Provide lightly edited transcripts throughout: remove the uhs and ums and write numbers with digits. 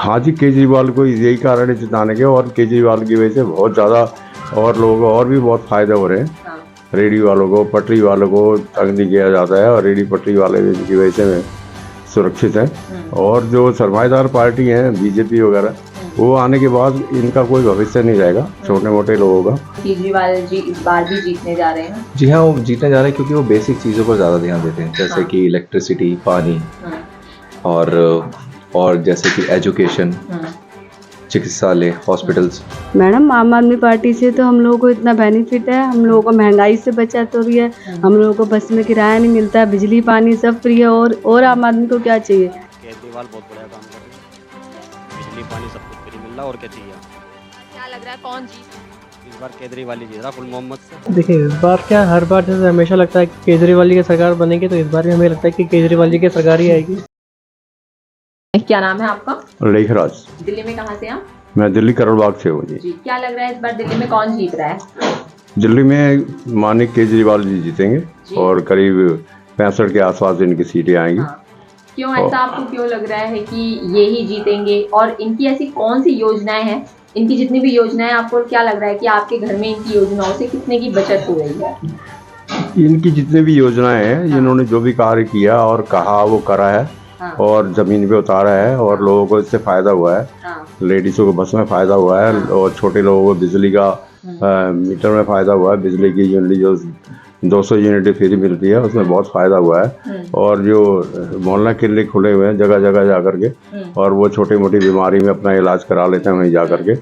हाँ जी, केजरीवाल को यही कारण है जिताने के, और केजरीवाल की वजह से बहुत ज़्यादा और लोगों को और भी बहुत फ़ायदे हो रहे हैं। हाँ। रेडी वालों को, पटरी वालों को तंग नहीं किया जाता है, और रेडी पटरी वाले भी इनकी वजह से सुरक्षित हैं। और जो सरमाएदार पार्टी हैं बीजेपी वगैरह, वो आने के बाद इनका कोई भविष्य नहीं रहेगा छोटे मोटे लोगों का। केजरीवाल जी इस बार भी जीतने जा रहे हैं। जी हाँ, वो जीतने जा रहे हैं क्योंकि वो बेसिक चीज़ों पर ज़्यादा ध्यान देते हैं, जैसे कि इलेक्ट्रिसिटी, पानी और जैसे कि एजुकेशन, चिकित्सालय, हॉस्पिटल्स। मैडम, आम आदमी पार्टी से तो हम लोगों को इतना बेनिफिट है, हम लोगों को महंगाई से बचत हो रही है, हम लोगों को बस में किराया नहीं मिलता, बिजली पानी सब फ्री है, और आम आदमी को क्या चाहिए। केजरीवाल बहुत बढ़िया काम कर रहे हैं, बिजली पानी सब कुछ फ्री मिल रहा, और क्या चाहिए। क्या लग रहा है कौन जीत? इस बार केजरीवाल ही जीत रहा, गुल मोहम्मद से। देखिए, इस बार क्या, हर बार जैसे हमेशा लगता है कि केजरीवाल जी की सरकार बनेगी, तो इस बार भी हमें लगता है कि केजरीवाल जी की सरकार ही आएगी। क्या नाम है आपका? लेखराज। दिल्ली में कहाँ से आप? मैं दिल्ली करोल बाग से हूँ जी। क्या लग रहा है इस बार दिल्ली में कौन जीत रहा है? दिल्ली में माननीय केजरीवाल जी जीतेंगे, और करीब 65 के आसपास इनकी सीटें आएंगी। क्यों ऐसा आपको क्यों लग रहा है कि ये ही जीतेंगे, और इनकी ऐसी कौन सी योजनाएं हैं, इनकी जितनी भी योजनाएं, आपको क्या लग रहा है कि आपके घर में इनकी योजनाओं से कितने की बचत हो रही है? इनकी जितनी भी योजनाएं हैं, इन्होंने जो भी कार्य किया और कहा वो करा है, और ज़मीन पे उतारा है, और लोगों को इससे फ़ायदा हुआ है। लेडीज़ों को बस में फ़ायदा हुआ है, और छोटे लोगों को बिजली का मीटर में फ़ायदा हुआ है। बिजली की यूनिट जो 200 यूनिट फ्री मिलती है, उसमें बहुत फ़ायदा हुआ है। और जो मोहल्ला क्लिनिक खुले हुए हैं जगह जगह जा कर के, और वो छोटी मोटी बीमारी में अपना इलाज करा लेते हैं वहीं जा कर के।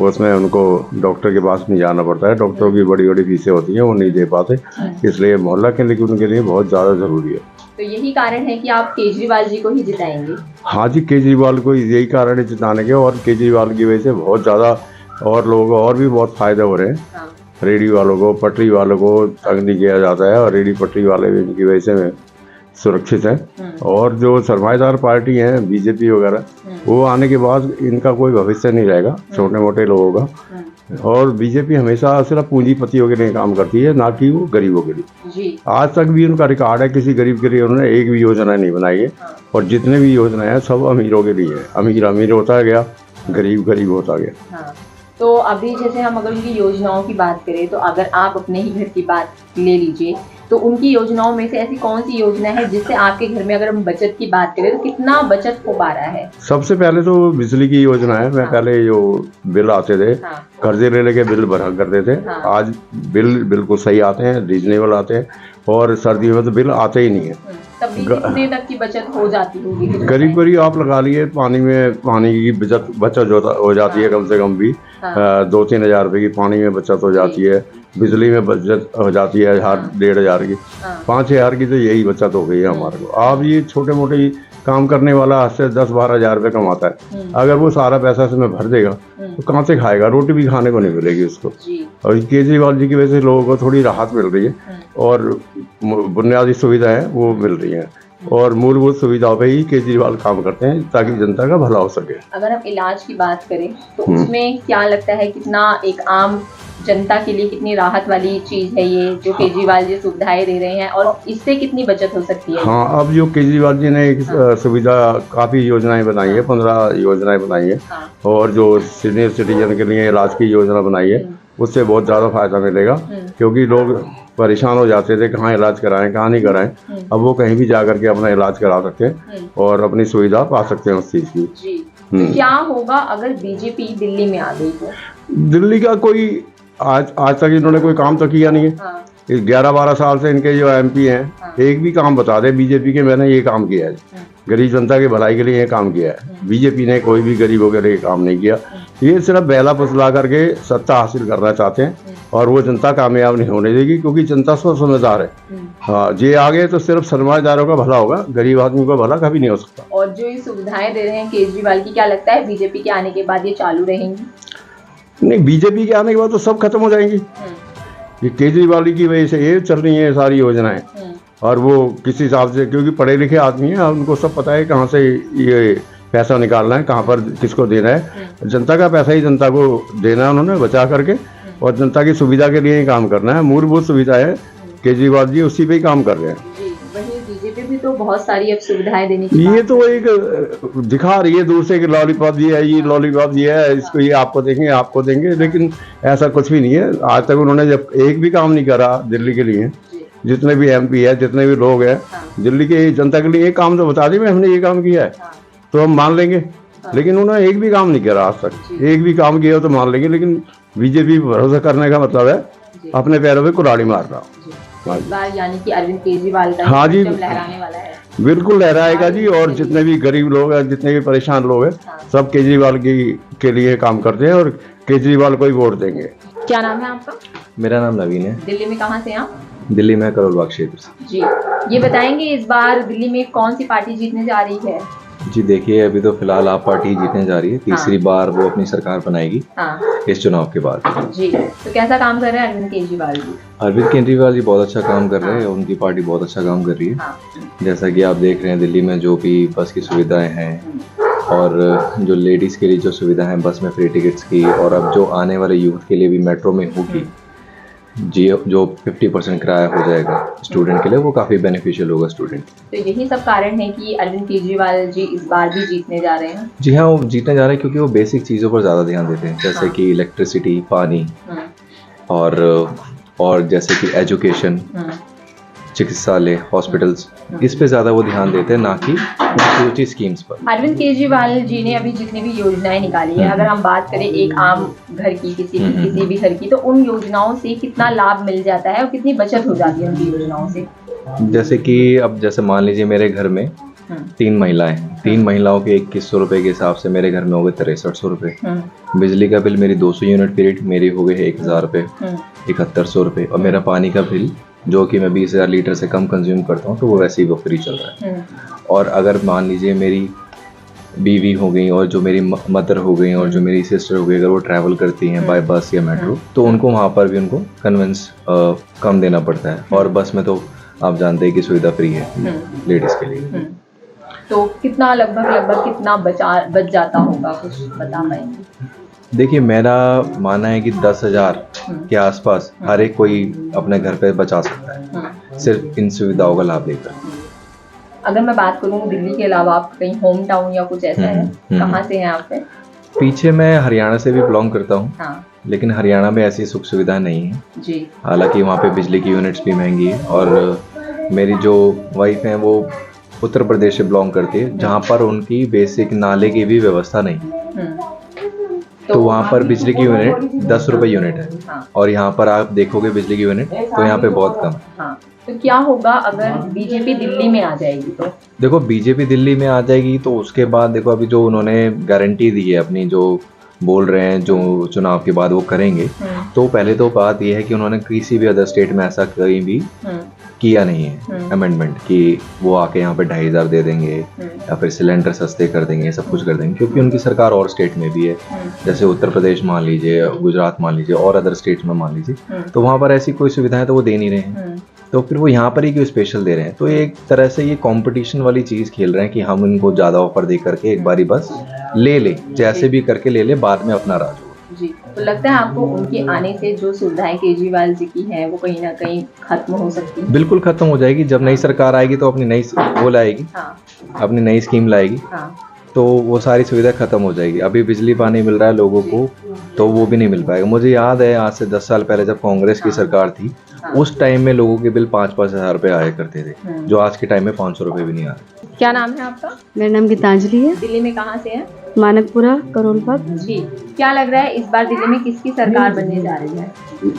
उसमें उनको डॉक्टर के पास नहीं जाना पड़ता है, डॉक्टरों की बड़ी बड़ी फीसें होती हैं, वो नहीं दे पाते, इसलिए मोहल्ला क्लिनिक उनके लिए बहुत ज़्यादा ज़रूरी है। तो यही कारण है कि आप केजरीवाल जी को ही जिताएंगे? हाँ जी, केजरीवाल को यही कारण है जिताने के, और केजरीवाल की वजह से बहुत ज़्यादा और लोगों को और भी बहुत फ़ायदे हो रहे हैं। रेडी वालों को, पटरी वालों को तंग नहीं किया जाता है, और रेडी पटरी वाले भी इनकी वजह से सुरक्षित हैं। और जो सरमाएदार पार्टी हैं बीजेपी वगैरह, वो आने के बाद इनका कोई भविष्य नहीं रहेगा छोटे मोटे लोगों का। और बीजेपी हमेशा सिर्फ पूंजीपतियों के लिए काम करती है, ना कि वो गरीबों के लिए। आज तक भी उनका रिकॉर्ड है, किसी गरीब के लिए उन्होंने एक भी योजना नहीं बनाई है, और जितने भी योजनाएं हैं सब अमीरों के लिए है। अमीर अमीर होता गया, गरीब गरीब होता गया। तो अभी जैसे हम अगर उनकी योजनाओं की बात करें, तो अगर आप अपने ही घर की बात ले लीजिए, तो उनकी योजनाओं में से ऐसी कौन सी योजना है जिससे आपके घर में, अगर हम बचत की बात करें, तो कितना बचत हो पा रहा है? सबसे पहले तो बिजली की योजना है। मैं पहले जो बिल आते थे, कर्जे ले लेके बिल भरा करते थे, आज बिल बिल्कुल सही आते हैं, रीजनेबल आते हैं, और सर्दियों में तो बिल आते ही नहीं है। तब भी कितने तक की बचत हो जाती होगी? करीब करीब आप लगा लिए, पानी की बचत हो जाती है, कम से कम भी 2-3 हज़ार रुपये की पानी में बचत हो जाती है। बिजली में बचत हो जाती है 1,500 हज़ार की, 5 हज़ार की, तो यही बचत हो गई है हमारे को। आप ये छोटे मोटे काम करने वाला आज से 10-12 हज़ार रुपये कमाता है, अगर वो सारा पैसा इसमें भर देगा तो कहाँ से खाएगा? रोटी भी खाने को नहीं मिलेगी उसको। और केजरीवाल जी की वजह से लोगों को थोड़ी राहत मिल रही है, और बुनियादी सुविधाएं वो मिल रही हैं, और मूलभूत सुविधाओं पे ही केजरीवाल काम करते हैं ताकि जनता का भला हो सके। अगर हम इलाज की बात करें, तो उसमें क्या लगता है, कितना एक आम जनता के लिए कितनी राहत वाली चीज है ये जो केजरीवाल जी सुविधाएं दे रहे हैं, और इससे कितनी बचत हो सकती है? हाँ, अब जो केजरीवाल जी ने एक सुविधा, काफ़ी योजनाएं बनाई है, 15 योजनाएं बनाई है, और जो सीनियर सिटीजन के लिए इलाज की योजना बनाई है, उससे बहुत ज़्यादा फायदा मिलेगा। क्योंकि लोग परेशान हो जाते थे, कहाँ इलाज कराएं कहाँ नहीं कराएं, अब वो कहीं भी जा करके अपना इलाज करा सकते हैं और अपनी सुविधा पा सकते हैं उस चीज़ की। तो क्या होगा अगर बीजेपी दिल्ली में आ गई तो? दिल्ली का कोई आज तक इन्होंने कोई काम तो किया नहीं है। इस 11-12 साल से इनके जो एमपी हैं, एक भी काम बता दे बीजेपी के मैंने ये काम किया है, गरीब जनता की भलाई के लिए ये काम किया है। बीजेपी ने कोई भी गरीबों के लिए काम नहीं किया। ये सिर्फ बेला फुसला करके सत्ता हासिल करना चाहते हैं, और वो जनता कामयाब नहीं होने देगी, क्योंकि जनता सब समझदार है। हाँ, ये आगे तो सिर्फ सरमाएदारों का भला होगा, गरीब आदमी का भला कभी नहीं हो सकता। और जो ये सुविधाएं दे रहे हैं केजरीवाल की, क्या लगता है बीजेपी के आने के बाद ये चालू रहेंगी? नहीं, बीजेपी के आने के बाद तो सब खत्म हो जाएंगी। ये केजरीवाल की वजह से ये चल रही है सारी योजनाएं, और वो किसी हिसाब से, क्योंकि पढ़े लिखे आदमी हैं, उनको सब पता है कहाँ से ये पैसा निकालना है, कहाँ पर किसको देना है। जनता का पैसा ही जनता को देना है उन्होंने बचा करके, और जनता की सुविधा के लिए ही काम करना है। मूलभूत सुविधा है, केजरीवाल जी उसी पे ही काम कर रहे हैं। वहीं बीजेपी भी तो बहुत सारी अब सुविधाएं देने की ये बात तो एक दिखा रही है दूर से कि लॉलीपॉप ये है, ये लॉलीपॉप ये है, इसको ये आपको देंगे, लेकिन ऐसा कुछ भी नहीं है। आज तक उन्होंने जब एक भी काम नहीं करा दिल्ली के लिए। जी। जितने भी MP है, जितने भी लोग हैं, दिल्ली के जनता के लिए एक काम तो बता दी हमने ये काम किया है, हाँ, तो हम मान लेंगे। लेकिन उन्होंने एक भी काम नहीं करा आज तक। एक भी काम किया हो तो मान लेंगे, लेकिन बीजेपी भरोसा करने का मतलब है जी। अपने पैरों पे कुल्हाड़ी मारना। जी। हाँ इस बार यानी कि अरविंद केजरीवाल का हाँ जी। परचम लहराने वाला है। बिल्कुल लहराएगा जी। और जितने भी गरीब लोग हैं, जितने भी परेशान लोग हैं, सब केजरीवाल के लिए काम करते हैं और केजरीवाल को ही वोट देंगे। क्या नाम है आपका? मेरा नाम नवीन है। दिल्ली में कहाँ से हैं आप? दिल्ली में करोल बाग क्षेत्र से। जी, ये बताएंगे इस बार दिल्ली में कौन सी पार्टी जीतने जा रही है? जी देखिए, अभी तो फिलहाल आप पार्टी जीतने जा रही है। तीसरी बार वो अपनी सरकार बनाएगी हाँ इस चुनाव के बाद। जी, तो कैसा काम कर रहे हैं अरविंद केजरीवाल जी? अरविंद केजरीवाल जी बहुत अच्छा काम कर रहे हैं। उनकी पार्टी बहुत अच्छा काम कर रही है। हाँ, जैसा कि आप देख रहे हैं, दिल्ली में जो भी बस की सुविधाएं हैं और जो लेडीज़ के लिए जो सुविधा है बस में फ्री टिकट्स की, और अब जो आने वाले यूथ के लिए भी मेट्रो में होगी जी, जो 50% किराया हो जाएगा स्टूडेंट के लिए, वो काफ़ी बेनिफिशियल होगा स्टूडेंट। तो यही सब कारण है कि अरविंद केजरीवाल जी इस बार भी जीतने जा रहे हैं। जी हाँ, वो जीतने जा रहे हैं क्योंकि वो बेसिक चीज़ों पर ज़्यादा ध्यान देते हैं, जैसे कि इलेक्ट्रिसिटी, पानी और जैसे कि एजुकेशन, चिकित्सालय, हॉस्पिटल्स, इस पे ज़्यादा वो ध्यान देते हैं, ना कि सिक्योरिटी स्कीम्स पर। अरविंद केजरीवाल जी ने अभी जितनी भी योजनाएं निकाली है, अगर हम बात करें एक आम घर की, किसी भी घर की, तो उन योजनाओं से कितना लाभ मिल जाता है और कितनी बचत हो जाती है उनकी योजनाओं से? जैसे कि अब जैसे मान लीजिए मेरे घर में 3 महिलाएं, 3 महिलाओं के 2100 रुपये के हिसाब से मेरे घर में हो गए 6300 रुपये। बिजली का बिल मेरी 200 यूनिट पीरियड मेरी हो गए 1000 रुपये, 7100 रुपये। और मेरा पानी का बिल जो कि मैं 20,000 लीटर से कम कंज्यूम करता हूँ, तो वो वैसे ही वो फ्री चल रहा है। और अगर मान लीजिए मेरी बीवी हो गई और जो मेरी मदर हो गई और जो मेरी सिस्टर हो गई, अगर वो ट्रैवल करती हैं बाय बस या मेट्रो, तो उनको वहाँ पर भी उनको कन्वेंस कम देना पड़ता है। और बस में तो आप जानते हैं कि सुविधा फ्री है लेडीज़ के लिए। तो कितना लगभग कितना बच जाता होगा, कुछ बता पाएंगे? देखिए, मेरा मानना है कि 10,000 के आसपास हर एक कोई अपने घर पे बचा सकता है, सिर्फ इन सुविधाओं का लाभ लेकर। अगर मैं बात करूँ दिल्ली के अलावा आप कहीं होम टाउन या कुछ ऐसा है, कहाँ से हैं आप? पीछे मैं हरियाणा से भी बिलोंग करता हूँ। हाँ लेकिन हरियाणा में ऐसी सुख सुविधा नहीं है जी। हालांकि वहाँ पे बिजली की यूनिट्स भी महंगी है। और मेरी जो वाइफ है वो उत्तर प्रदेश से बिलोंग करती है, जहाँ पर उनकी बेसिक नाले की भी व्यवस्था नहीं। तो वहाँ पर बिजली की यूनिट 10 रुपये यूनिट है। हाँ। और यहाँ पर आप देखोगे बिजली की यूनिट तो यहाँ पे बहुत कम है। हाँ। तो क्या होगा अगर बीजेपी दिल्ली में आ जाएगी? तो देखो, बीजेपी दिल्ली में आ जाएगी तो उसके बाद देखो, अभी जो उन्होंने गारंटी दी है अपनी, जो बोल रहे हैं जो चुनाव के बाद वो करेंगे, तो पहले तो बात यह है कि उन्होंने किसी भी अदर स्टेट में ऐसा कहीं भी किया नहीं है अमेंडमेंट कि वो आके यहाँ पे 2,500 दे देंगे या फिर सिलेंडर सस्ते कर देंगे, सब कुछ कर देंगे। क्योंकि उनकी सरकार और स्टेट में भी है, जैसे उत्तर प्रदेश मान लीजिए, गुजरात मान लीजिए, और अदर स्टेट में मान लीजिए, तो वहाँ पर ऐसी कोई सुविधाएं तो वो दे नहीं रहे हैं। तो फिर वो यहाँ पर ही क्यों स्पेशल दे रहे हैं? तो एक तरह से ये कंपटीशन वाली चीज़ खेल रहे हैं कि हम इनको ज़्यादा ऑफर दे करके एक बारी बस ले ले, जैसे भी करके ले ले, बाद में अपना राज हो। जी, तो लगता है आपको उनके आने से जो सुविधाएं केजरीवाल जी की हैं वो कहीं ना कहीं खत्म हो सकती है? बिल्कुल खत्म हो जाएगी। जब नई सरकार आएगी तो अपनी नई वो लाएगी, अपनी नई स्कीम लाएगी, तो वो सारी सुविधा खत्म हो जाएगी। अभी बिजली पानी मिल रहा है लोगों को, तो वो भी नहीं मिल पाएगा। मुझे याद है आज से 10 साल पहले जब कांग्रेस की सरकार थी, उस टाइम में लोगों के बिल 5-5 हज़ार रुपये आया करते थे, जो आज के टाइम में 500 रुपये भी नहीं आ रहे। क्या नाम है आपका? मेरा नाम गीतांजलि है। दिल्ली में कहाँ से है? मानकपुरा, करोल बाग। जी, क्या लग रहा है इस बार दिल्ली में किसकी सरकार बनने जा रही है?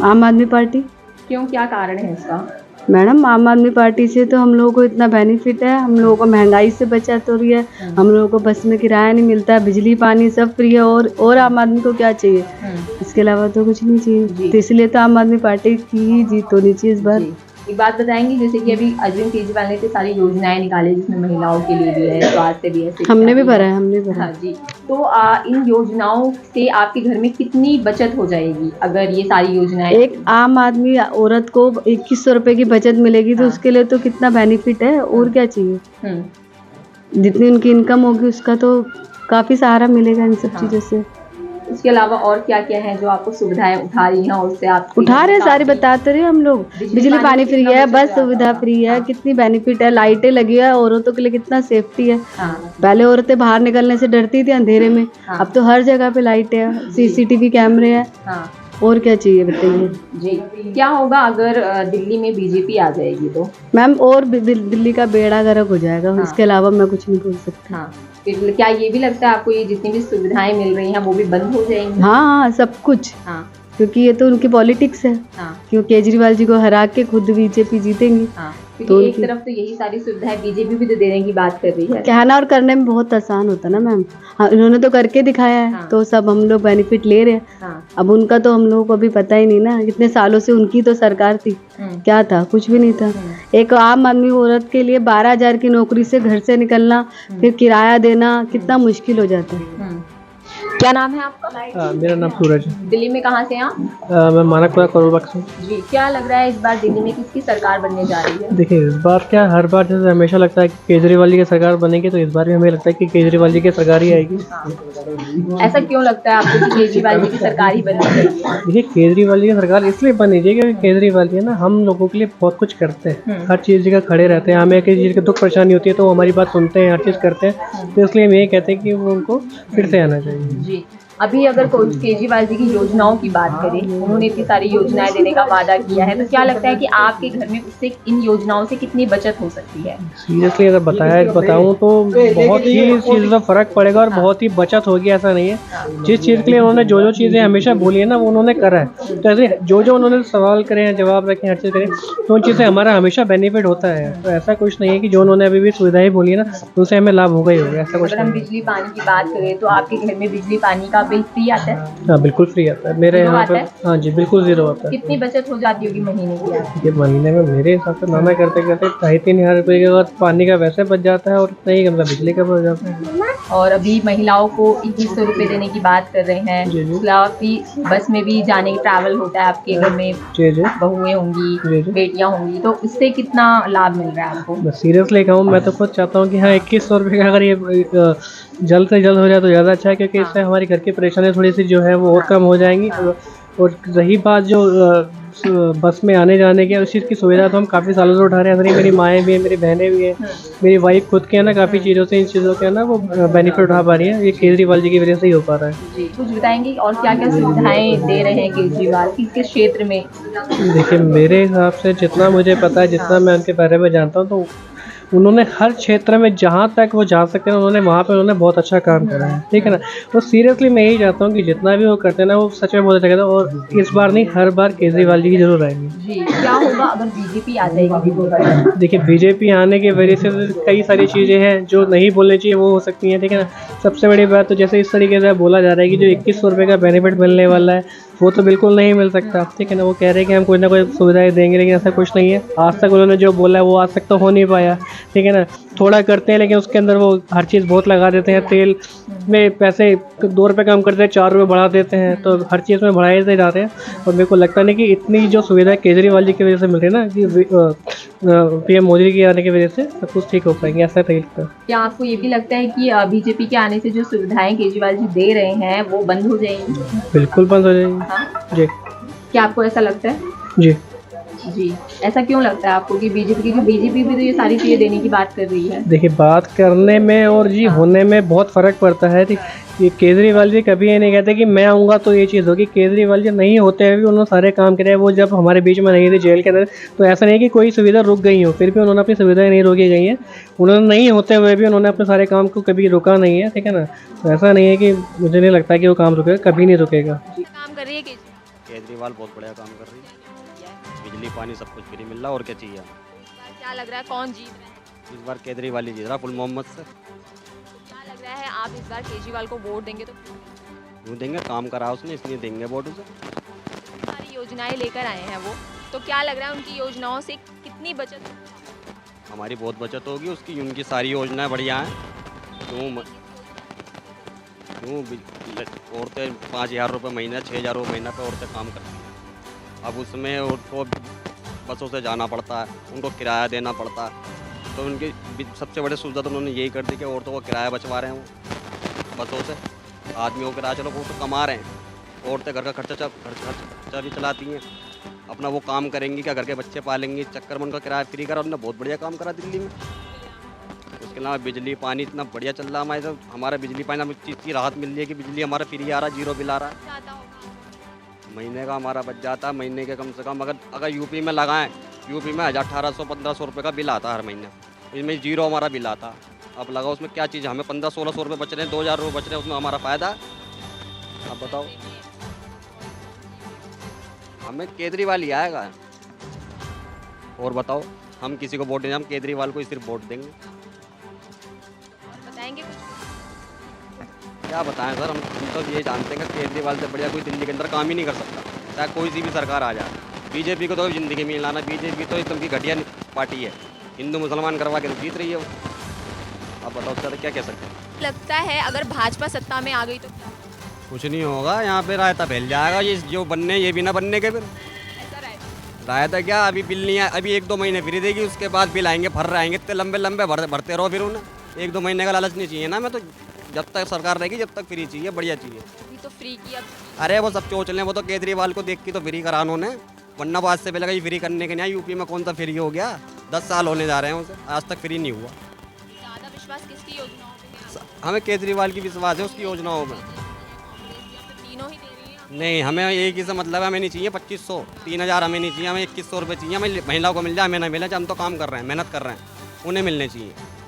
आम आदमी पार्टी। क्यों, क्या कारण है इसका? मैडम, आम आदमी पार्टी से तो हम लोगों को इतना बेनिफिट है, हम लोगों को महंगाई से बचत हो रही है, हम लोगों को बस में किराया नहीं मिलता, बिजली पानी सब फ्री है। और आम आदमी को क्या चाहिए? इसके अलावा तो कुछ नहीं चाहिए। तो इसलिए तो आम आदमी पार्टी की ही जीत होनी चाहिए इस बार। एक बात बताएंगे, जैसे कि अभी अरविंद केजरीवाल ने सारी योजनाएं निकाली जिसमें महिलाओं के लिए भी है, स्वास्थ्य भी है, हमने भी भरा है, हमने भरा। हाँ जी। तो इन योजनाओं से आपके घर में कितनी बचत हो जाएगी अगर ये सारी योजनाएं? एक आम आदमी औरत को 2100 रुपये की बचत मिलेगी, तो उसके लिए तो कितना बेनिफिट है, और क्या चाहिए? जितनी उनकी इनकम होगी उसका तो काफ़ी सहारा मिलेगा इन सब चीज़ों से। इसके अलावा और क्या क्या है जो आपको सुविधाएं उठा रही हैं और उससे आप उठा रहे हैं, सारी बताते रहे हम लोग। बिजली पानी फ्री है, बस सुविधा फ्री है, कितनी बेनिफिट है, लाइटें लगी है, औरतों के लिए कितना सेफ्टी है। हाँ पहले औरतें बाहर निकलने से डरती थी अंधेरे में, अब तो हर जगह पे लाइटें है, सीसीटीवी कैमरे है, हाँ और क्या चाहिए बताइए। जी। क्या होगा अगर दिल्ली में बीजेपी आ जाएगी तो? मैम और दिल्ली का बेड़ा गर्क हो जाएगा, इसके अलावा मैं कुछ नहीं बोल सकती। हाँ, फिर क्या ये भी लगता है आपको ये जितनी भी सुविधाएं मिल रही हैं वो भी बंद हो जाएंगी? हाँ सब कुछ, हाँ क्योंकि ये तो उनकी पॉलिटिक्स है। हाँ क्यों केजरीवाल जी को हरा के खुद बीजेपी जीतेंगी। हाँ, तो क्योंकि एक उनकी- तरफ तो यही सारी सुविधाएं बीजेपी भी तो देने की बात कर रही है। कहना और करने में बहुत आसान होता है ना मैम। हाँ इन्होंने तो करके दिखाया है, हाँ। तो सब हम लोग बेनिफिट ले रहे हैं। हाँ अब उनका तो हम लोगों को अभी पता ही नहीं ना, इतने सालों से उनकी तो सरकार थी, क्या था, कुछ भी नहीं था। एक आम आदमी औरत के लिए 12,000 की नौकरी से घर से निकलना, फिर किराया देना कितना मुश्किल हो जाता है। क्या नाम है आपका? मेरा नाम सूरज है। दिल्ली में कहाँ से हैं आप? मैं मानकपुरा करोलबाग से। जी, क्या लग रहा है इस बार दिल्ली में किसकी सरकार बनने जा रही है? देखिए इस बार क्या, हर बार जैसे हमेशा लगता है कि केजरीवाल जी की सरकार बनेगी, तो इस बार भी हमें लगता है कि केजरीवाल जी की सरकार ही आएगी। ऐसा क्यों लगता है आपको कि केजरीवाल जी की सरकार ही बननी चाहिए? देखिए केजरीवाल जी की सरकार इसलिए बननी चाहिए क्योंकि केजरीवाल जी है ना, हम लोगों के लिए बहुत कुछ करते हैं, हर चीज़ जगह खड़े रहते हैं। हमें किसी चीज़ की दुख परेशानी होती है तो वो हमारी बात सुनते हैं, हर चीज़ करते हैं। तो इसलिए हम ये कहते हैं कि वो उनको फिर से आना चाहिए। जी, अभी अगर कोई केजरीवाल जी की योजनाओं की बात करें, उन्होंने इतनी सारी योजनाएं देने का वादा किया है, तो क्या लगता है कि आपके घर में उससे इन योजनाओं से कितनी बचत हो सकती है? सीरियसली अगर बताऊं तो बहुत ही चीज़ में फ़र्क पड़ेगा और बहुत ही बचत होगी, ऐसा नहीं है। जिस चीज़ के लिए उन्होंने जो चीज़ें हमेशा बोली है ना, वो उन्होंने करा है। तो ऐसे जो उन्होंने सवाल करे हैं, जवाब रखे हैं, हर चीज़ करें, तो उन चीज़ से हमारा हमेशा बेनिफिट होता है। तो ऐसा कुछ नहीं है कि जो उन्होंने अभी भी सुविधाएं बोली है ना, उनसे हमें लाभ होगा ही होगा, ऐसा कुछ अगर हम नहीं। बिजली पानी की बात करें तो आपके घर में बिजली पानी का बिल फ्री आता है? हाँ बिल्कुल फ्री आता है मेरे जीरो यहाँ आता पे। है? हाँ जी बिल्कुल ज़ीरो आता है। कितनी बचत हो जाती होगी महीने की आपकी? ये महीने में मेरे हिसाब से नाना करते करते 2,500-3,000 रुपये के बाद पानी का वैसे बच जाता है और इतना ही मतलब बिजली का बच जाता है। और अभी महिलाओं को 2100 रुपये देने की बात कर रहे हैं। जी, जी। इसके अलावा फ्री बस में भी जाने की ट्रैवल होता है, आपके घर में जी जी। बहुएं जी, होंगी, जी। बेटियां होंगी, तो इससे कितना लाभ मिल रहा है आपको? मैं सीरियसली कहूँ, मैं तो खुद चाहता हूँ कि हाँ 2100 रुपये का अगर ये जल्द से जल्द हो जाए तो ज़्यादा अच्छा है, क्योंकि इससे हमारी घर की परेशानी थोड़ी सी जो है वो और कम हो जाएंगी। और रही बात जो बस में आने जाने की, उस चीज़ की सुविधा तो हम काफ़ी सालों से उठा रहे हैं। मेरी माएँ भी हैं, मेरी बहनें भी हैं, मेरी वाइफ खुद के है ना, काफ़ी चीज़ों से इन चीज़ों के है ना वो बेनिफिट उठा पा रही है। ये केजरीवाल जी की वजह से ही हो पा रहा है। जी, कुछ बताएंगे और क्या क्या सुविधाएं दे रहे हैं केजरीवाल, किस किस क्षेत्र में? देखिए मेरे हिसाब से जितना मुझे पता है, जितना मैं उनके बारे में जानता हूँ, तो उन्होंने हर क्षेत्र में जहाँ तक वो जा सकते हैं उन्होंने वहाँ पे उन्होंने बहुत अच्छा काम करा है, ठीक है ना। तो सीरियसली मैं यही चाहता हूँ कि जितना भी वो करते हैं ना, वो सच में बहुत अच्छा करते हैं। और इस बार नहीं, हर बार केजरीवाल जी की जरूर आएंगे। जी, क्या होगा अगर बीजेपी आ जाएगी दिल्ली पर? देखिए बीजेपी आने की वजह से कई सारी चीज़ें हैं जो नहीं बोलनी चाहिए वो हो सकती हैं, ठीक है ना। सबसे बड़ी बात तो जैसे इस तरीके से बोला जा रहा है कि जो 2100 रुपये का बेनिफिट मिलने वाला है वो तो बिल्कुल नहीं मिल सकता, ठीक है ना। वो कह रहे हैं कि हम कोई ना कोई सुविधाएं देंगे, लेकिन ऐसा कुछ नहीं है। आज तक उन्होंने जो बोला है वो आज तक तो हो नहीं पाया, ठीक है ना। थोड़ा करते हैं लेकिन उसके अंदर वो हर चीज़ बहुत लगा देते हैं। तेल में पैसे 2 रुपये कम करते हैं, 4 रुपये बढ़ा देते हैं, तो हर चीज़ में बढ़ाए जा रहे हैं। और मेरे को लगता नहीं कि इतनी जो सुविधा केजरीवाल जी की वजह से मिल रही है ना, कि PM मोदी के आने की वजह से सब कुछ ठीक हो पाएंगे, ऐसा नहीं लगता। क्या आपको ये भी लगता है कि बीजेपी के आने से जो सुविधाएं केजरीवाल जी दे रहे हैं वो बंद हो जाएंगी? बिल्कुल बंद हो जाएगी। हाँ, जी क्या आपको ऐसा लगता है? जी। जी, ऐसा क्यों लगता है आपको कि बीजेपी भी तो ये सारी चीज़ें देने की बात कर रही है? देखिए बात करने में और जी होने में बहुत फ़र्क पड़ता है। ठीक, ये केजरीवाल जी कभी ये नहीं कहते कि मैं आऊँगा तो ये चीज़ होगी। केजरीवाल जी नहीं होते हुए भी उन्होंने सारे काम करे। वो जब हमारे बीच में नहीं थे जेल के अंदर, तो ऐसा नहीं है कि कोई सुविधा रुक गई हो, फिर भी उन्होंने अपनी सुविधाएं नहीं रोकी गई हैं। उन्होंने नहीं होते हुए भी उन्होंने अपने सारे काम को कभी रोका नहीं है, ठीक है ना। तो ऐसा नहीं है कि मुझे नहीं लगता कि वो काम रुकेगा, कभी नहीं रुकेगा। काम कर रही है केजरीवाल बहुत बढ़िया काम कर रही है। बिजली पानी सब कुछ फ्री मिल रहा है, और क्या चाहिए। क्या लग रहा है कौन जीत रहा है? इस बार केजरीवाल ही जीत रहा, फुल मोहम्मद से। क्या लग रहा है आप इस बार केजरीवाल को वोट देंगे तो? क्यों देंगे, काम करा उसने, इसलिए देंगे वोट उसे। सारी योजनाएं लेकर आए हैं वो, तो क्या लग रहा है उनकी योजनाओं से कितनी बचत? हमारी बहुत बचत होगी उसकी, उनकी सारी योजनाएं बढ़िया हैं। क्यों औरतें 5,000 रुपये महीना, 6,000 रुपये महीना पे औरतें काम करती हैं। अब उसमें उनको बसों से जाना पड़ता है, उनको किराया देना पड़ता है। तो उनकी सबसे बड़ी सुविधा तो उन्होंने यही कर दी कि औरतों को किराया बचवा रहे हैं वो बसों से। आदमियों के राह चलो वो तो कमा रहे हैं, औरतें घर का खर्चा भी चलाती हैं, अपना वो काम करेंगी क्या, घर के बच्चे पालेंगी, चक्कर में उनका किराया फ्री करा, उन्होंने बहुत बढ़िया काम करा दिल्ली में। उसके अलावा बिजली पानी इतना बढ़िया चल रहा है हमारे तो, हमारा बिजली पानी हमें इतनी राहत मिल रही है कि बिजली हमारा फ्री आ रहा है, 0 बिल आ रहा है। ज़्यादा होगा। महीने का हमारा बच जाता है, महीने के कम से कम अगर यूपी में लगाएं, यूपी में 1800-1500 रुपये का बिल आता है हर महीने, इसमें 0 हमारा बिल आता है। अब लगाओ उसमें क्या चीज़ है, हमें 1500-1600 रुपये बच रहे हैं, 2000 रुपये बच रहे हैं, उसमें हमारा फ़ायदा है। अब बताओ, हमें केजरीवाल ही आएगा। और बताओ, हम किसी को वोट देंगे, हम केजरीवाल को ही सिर्फ वोट देंगे। बताएंगे कुछ? क्या बताएं सर, हम तो ये जानते हैं कि केजरीवाल से बढ़िया कोई दिल्ली के अंदर काम ही नहीं कर सकता, चाहे कोई सी भी सरकार आ जाए। बीजेपी को तो ज़िंदगी में लाना, बीजेपी तो एकदम की घटिया पार्टी है, हिंदू मुसलमान करवा के तो जीत रही है वो। अब बताओ सर क्या कह सकते हैं। लगता है अगर भाजपा सत्ता में आ गई तो क्या? कुछ नहीं होगा, यहाँ पे रायता फैल जाएगा, ये जो बनने ये भी ना बनने के फिर ऐसा रहेगा। रायता क्या, अभी बिल नहीं है, अभी 1-2 महीने फ्री देगी, उसके बाद बिल आएंगे, भर रहे आएंगे, इतने लंबे लंबे भरते रहो, फिर उन्हें 1-2 महीने का लालच नहीं चाहिए ना। मैं तो जब तक सरकार रहेगी जब तक फ्री चाहिए, बढ़िया चाहिए। अभी तो फ्री की अब अरे वो सब चोच लें, वो तो केजरीवाल को देख के तो फ्री करा उन्होंने, वरना वो आज से पहले का ये फ्री करने के नहीं, यूपी में कौन सा फ्री हो गया, 10 साल होने जा रहे हैं उसे, आज तक फ्री नहीं हुआ। ज़्यादा विश्वास किसकी योजनाओं पे है? हमें केजरीवाल की विश्वास है उसकी योजनाओं में। कांग्रेस या फिर तीनों ही दे रही हैं? नहीं, हमें एक ही से मतलब है, हमें नहीं चाहिए 2500, 3000 हमें नहीं चाहिए, हमें 2100 रुपये चाहिए, हमें महिलाओं को मिल जाए, हमें नहीं मिले, हम तो काम कर रहे हैं, मेहनत कर रहे हैं, उन्हें मिलने चाहिए।